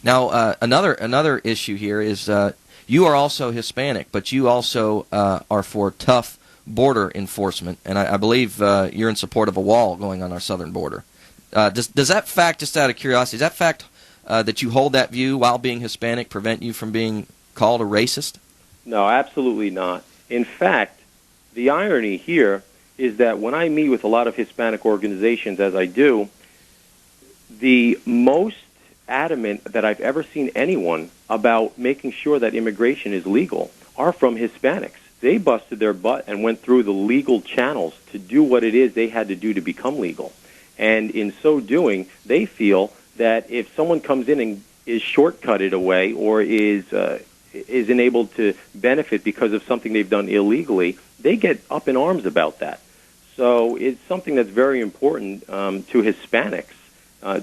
Now, another issue here is you are also Hispanic, but you also are for tough border enforcement, and I believe you're in support of a wall going on our southern border. Does that fact, just out of curiosity, does that fact that you hold that view while being Hispanic prevent you from being called a racist? No, absolutely not. In fact, the irony here is that when I meet with a lot of Hispanic organizations, as I do, the most adamant that I've ever seen anyone about making sure that immigration is legal are from Hispanics. They busted their butt and went through the legal channels to do what it is they had to do to become legal. And in so doing, they feel that if someone comes in and is shortcutted away or is enabled to benefit because of something they've done illegally, they get up in arms about that. So it's something that's very important to Hispanics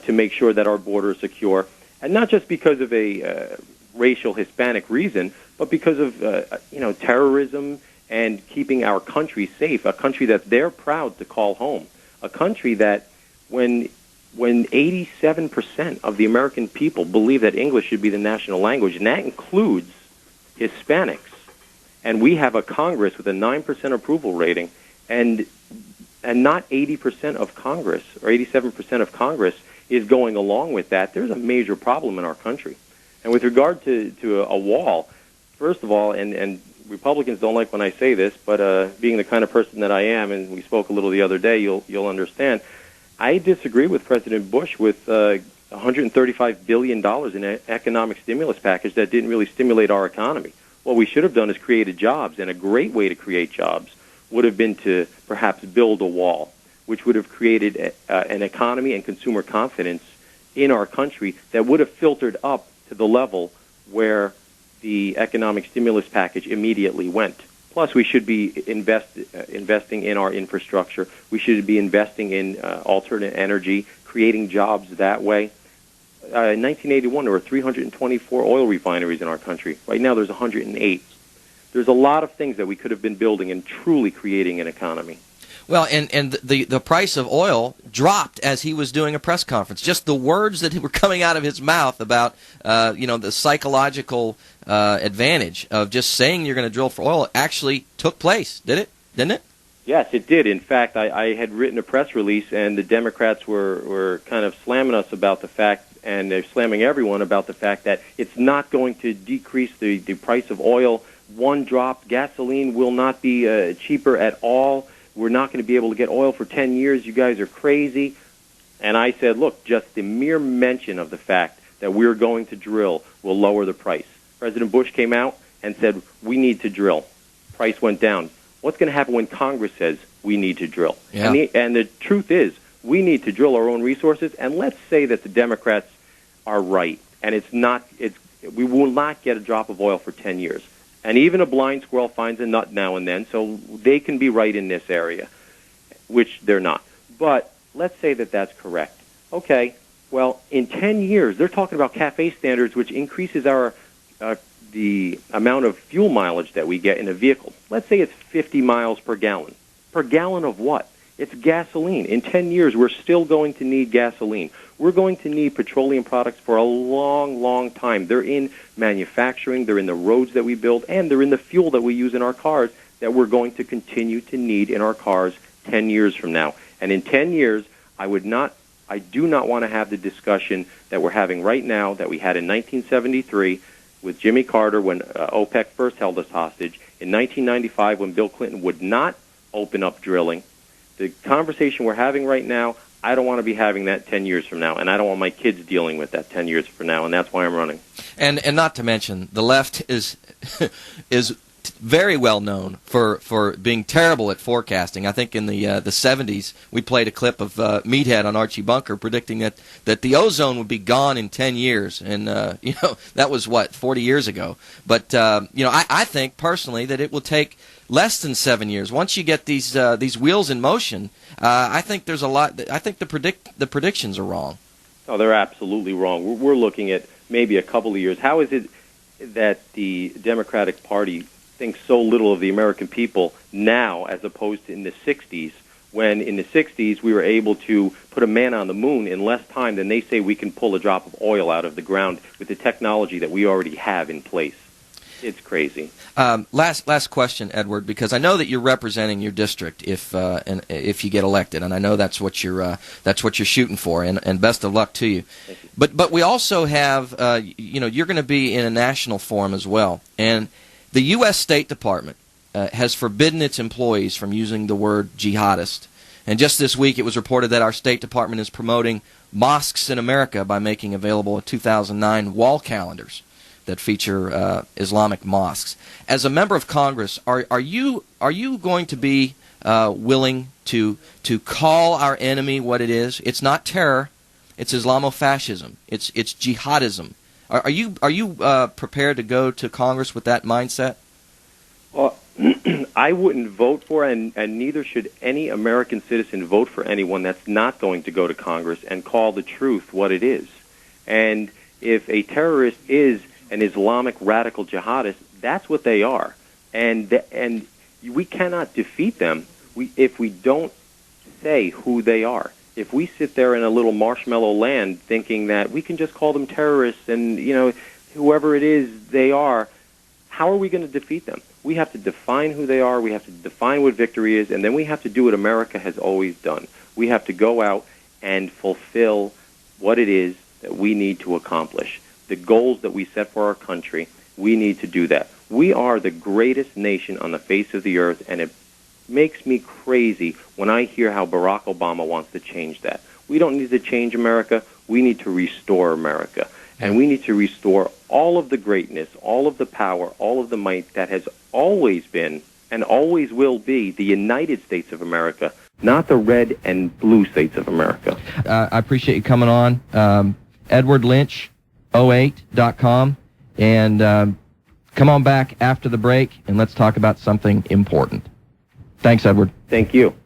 to make sure that our border is secure, and not just because of a racial Hispanic reason, but because of terrorism and keeping our country safe, a country that they're proud to call home, a country that when 87% of the American people believe that English should be the national language, and that includes Hispanics, and we have a Congress with a 9% approval rating, and not 80% of Congress or 87% of Congress is going along with that, there's a major problem in our country. And with regard to a wall, first of all, and Republicans don't like when I say this, but being the kind of person that I am, and we spoke a little the other day, you'll understand, I disagree with President Bush with $135 billion in an economic stimulus package that didn't really stimulate our economy. What we should have done is created jobs, and a great way to create jobs would have been to perhaps build a wall, which would have created an economy and consumer confidence in our country that would have filtered up to the level where the economic stimulus package immediately went. Plus, we should be investing in our infrastructure. We should be investing in alternate energy, creating jobs that way. In 1981, there were 324 oil refineries in our country. Right now, there's 108. There's a lot of things that we could have been building and truly creating an economy. Well, and the price of oil dropped as he was doing a press conference. Just the words that were coming out of his mouth about the psychological advantage of just saying you're going to drill for oil actually took place, didn't it? Yes, it did. In fact, I had written a press release, and the Democrats were kind of slamming us about the fact, and they're slamming everyone about the fact that it's not going to decrease the price of oil. One drop, gasoline will not be cheaper at all. We're not going to be able to get oil for 10 years. You guys are crazy. And I said, look, just the mere mention of the fact that we're going to drill will lower the price. President Bush came out and said, we need to drill. Price went down. What's going to happen when Congress says we need to drill? Yeah. And the truth is, we need to drill our own resources. And let's say that the Democrats are right, and we will not get a drop of oil for 10 years. And even a blind squirrel finds a nut now and then, so they can be right in this area, which they're not. But let's say that that's correct. Okay, well, in 10 years, they're talking about CAFE standards, which increases the amount of fuel mileage that we get in a vehicle. Let's say it's 50 miles per gallon. Per gallon of what? It's gasoline. In 10 years, we're still going to need gasoline. We're going to need petroleum products for a long, long time. They're in manufacturing, they're in the roads that we build, and they're in the fuel that we use in our cars that we're going to continue to need in our cars 10 years from now. And in 10 years, I do not want to have the discussion that we're having right now that we had in 1973 with Jimmy Carter when OPEC first held us hostage, in 1995 when Bill Clinton would not open up drilling. The conversation we're having right now, I don't want to be having that 10 years from now, and I don't want my kids dealing with that 10 years from now, and that's why I'm running. And not to mention, the left is very well known for being terrible at forecasting. I think in the 70s, we played a clip of Meathead on Archie Bunker predicting that the ozone would be gone in 10 years, and that was, 40 years ago. But I think personally that it will take less than 7 years. Once you get these wheels in motion, I think there's a lot. I think the predictions are wrong. Oh, they're absolutely wrong. We're looking at maybe a couple of years. How is it that the Democratic Party thinks so little of the American people now, as opposed to in the '60s, when in the 60s we were able to put a man on the moon in less time than they say we can pull a drop of oil out of the ground with the technology that we already have in place. It's crazy. Last question, Edward, because I know that you're representing your district if you get elected, and I know that's what you're shooting for, and best of luck to you. Thank you. But we also have you're going to be in a national forum as well, and the U.S. State Department has forbidden its employees from using the word jihadist. And just this week, it was reported that our State Department is promoting mosques in America by making available 2009 wall calendars that feature Islamic mosques. As a member of Congress, are you going to be willing to call our enemy what it is? It's not terror, it's Islamofascism, it's jihadism. Are you prepared to go to Congress with that mindset? Well, I wouldn't vote for, and neither should any American citizen vote for anyone that's not going to go to Congress and call the truth what it is. And if a terrorist is an Islamic radical jihadist, that's what they are. And we cannot defeat them if we don't say who they are. If we sit there in a little marshmallow land thinking that we can just call them terrorists and, whoever it is they are, how are we going to defeat them? We have to define who they are, we have to define what victory is, and then we have to do what America has always done. We have to go out and fulfill what it is that we need to accomplish. The goals that we set for our country, we need to do that. We are the greatest nation on the face of the earth, and it makes me crazy when I hear how Barack Obama wants to change that. We don't need to change America, we need to restore America. And we need to restore all of the greatness, all of the power, all of the might that has always been and always will be the United States of America, not the red and blue states of America. I appreciate you coming on. Edward Lynch, 08.com. And come on back after the break, and let's talk about something important. Thanks, Edward. Thank you.